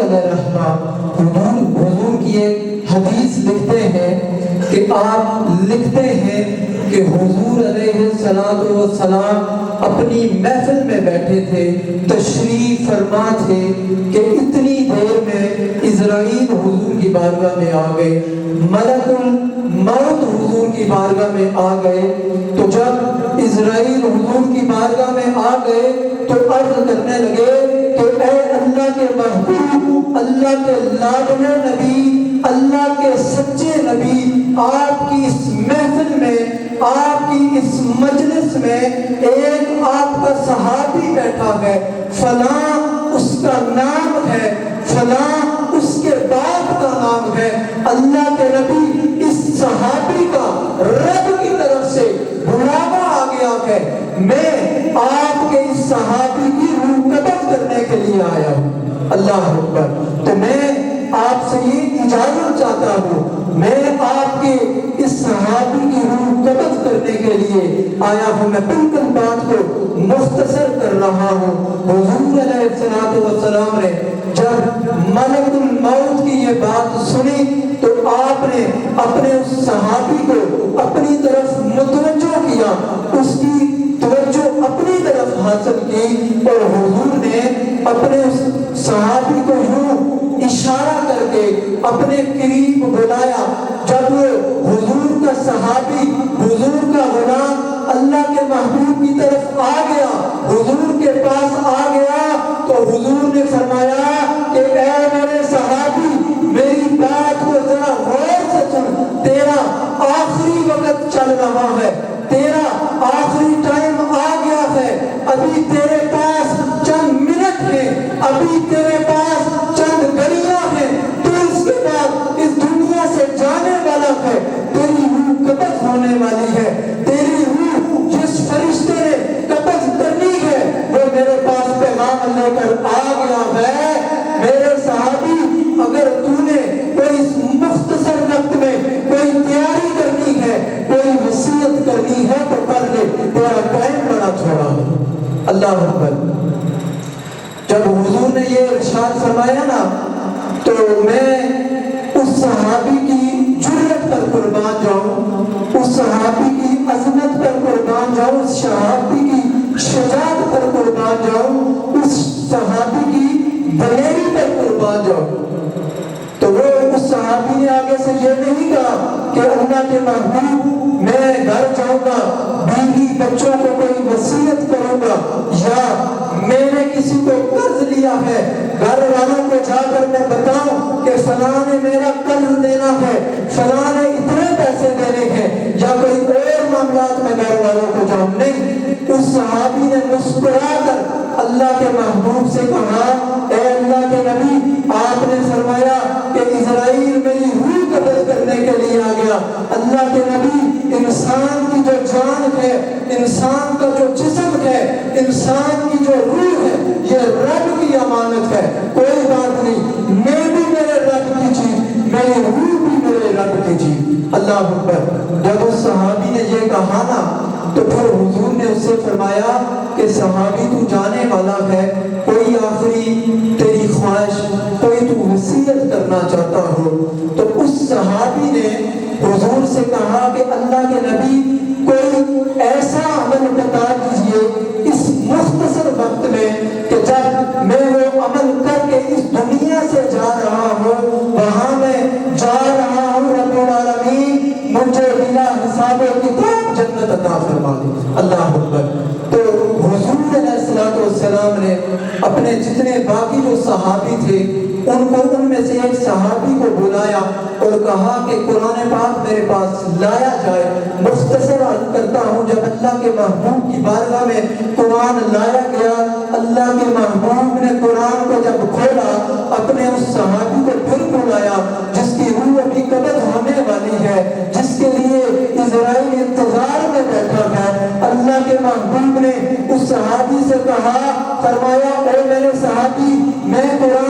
علیہ الرحمہ حضور کی ایک حدیث لکھتے ہیں کہ آپ لکھتے ہیں کہ حضور علیہ السلام اپنی محفل میں بیٹھے تھے، تشریف فرما تھے کہ اتنی دیر میں عزرائیل حضور کی بارگاہ میں آ گئے، ملک الموت حضور کی بارگاہ میں آ گئے۔ تو جب عزرائیل حضور کی بارگاہ میں آ گئے تو عرض کرنے لگے کہ اے اللہ کے محبوب، اللہ کے لاڈلے نبی، اللہ کے سچے نبی، آپ کی اس محفل میں، آپ کی اس مجلس میں ایک آپ کا صحابی بیٹھا ہے، فلاں اس کا نام ہے، فلاں اس کے باپ کا نام ہے۔ اللہ کے نبی، اس صحابی کا رب کی طرف سے بلاوا آ گیا ہے، میں آپ کے اس صحابی کی روح قبض کرنے کے لیے آیا ہوں۔ اللہ اکبر۔ تو میں آپ سے یہ اجازت چاہتا ہوں، میں آپ کے اس صحابی کی روح قبض کرنے کے لیے آیا ہوں۔ میں بالکل بات کو مختصر کر رہا ہوں۔ حضور علیہ السلام نے جب ملک الموت کی یہ بات سنی تو آپ نے اپنے اس صحابی کو اپنی طرف متوجہ کیا، اس کی توجہ اپنی طرف حاصل کی، اور حضور نے اپنے اس صحابی کو یوں اشارہ کر کے اپنے قریب بلایا۔ جب حضور کا صحابی، حضور کا غلام اللہ کے محبوب کی طرف آ گیا، حضور کے پاس آ گیا، تو حضور نے فرمایا کہ اے میرے صحابی، میری بات کو ذرا غور سے سن، تیرا آخری وقت چل رہا ہے، تیرا آخری ٹائم آ گیا ہے، ابھی تیرے پاس چند منٹ ہیں، ابھی تیرے پاس چند گھڑیاں ہیں، تو اس کے بعد اس دنیا سے جانے والا ہے، تیری روح قبض ہونے والی ہے، تیری روح جس فرشتے نے قبض کرنی ہے وہ میرے پاس پیغام لے کر آ گیا ہے۔ میرے صحابی، اگر تو نے کوئی مختصر وقت میں کوئی تیاری کرنی ہے، کوئی وصیت کرنی ہے تو کر لے، تیرا ٹائم بڑا تھوڑا ہے۔ اللہ اکبر۔ جب حضور نے یہ ارشاد فرمایا نا تو میں اس صحابی کی جرأت پر قربان جاؤں، اس صحابی کی عظمت پر قربان جاؤں، اس صحابی کی شجاعت پر قربان جاؤں، اس صحابی کی دلیری پر قربان جاؤں۔ تو وہ اس صحابی نے آگے سے یہ نہیں کہا کہ اللہ کے محبوب میں گھر جاؤں گا، بیوی بچوں کو کوئی وصیت کروں گا، یا میں نے کسی کو قرض لیا ہے، گھر والوں کو جا کر میں بتاؤں کہ فلاں نے میرا قرض دینا ہے، فلاں نے اتنے پیسے دینے ہیں، یا کوئی اور معاملات میں گھر والوں کو جاؤں۔ نہیں، اس صحابی نے مسکرا کر اللہ کے محبوب سے کہا، اے اللہ کے نبی، آپ نے فرمایا کہ اسرائیل میری روح قبض کرنے کے لیے آ گیا۔ اللہ کے نبی، انسان کی جو جان ہے، انسان کا جو جسم ہے، انسان کی جو روح ہے، یہ رب کی امانت ہے، کوئی بات نہیں، میں بھی میرے رب کی چیز، میری روح بھی میرے رب کی چیز۔ اللہ اکبر۔ جب اس صحابی نے یہ کہا نا تو پھر حضور نے اس سے فرمایا کہ صحابی تو جانے والا ہے، کوئی آخری تیری خواہش، کوئی تو وصیت کرنا چاہتا ہو؟ تو اس صحابی نے حضور سے کہا کہ اللہ کے نبی، کوئی ایسا عمل بتا دیجئے اس مختصر وقت میں کہ جب میں وہ عمل کر کے اس دنیا سے جا رہا ہوں، وہاں میں جا رہا ہوں، رب العالمین مجھے بلا حساب و کتاب جنت عطا فرما دے۔ اللہ اکبر۔ تو حضور علیہ السلام نے اپنے جتنے باقی جو صحابی تھے ان میں سے ایک صحابی کو بلایا اور کہا کہ قرآن پاک میرے پاس لایا جائے۔ مختصر عرض کرتا ہوں، جب اللہ کے محبوب کی بارگاہ میں قرآن لایا گیا، اللہ کے محبوب نے قرآن کو جب کھولا، اپنے اس صحابی کو پھر بلایا جس کی روح ابھی قبض ہونے والی ہے، جس کے لیے اسرائیل انتظار میں بیٹھا ہے۔ اللہ کے محبوب نے اس صحابی سے کہا، فرمایا، اے میرے صحابی، میں قرآن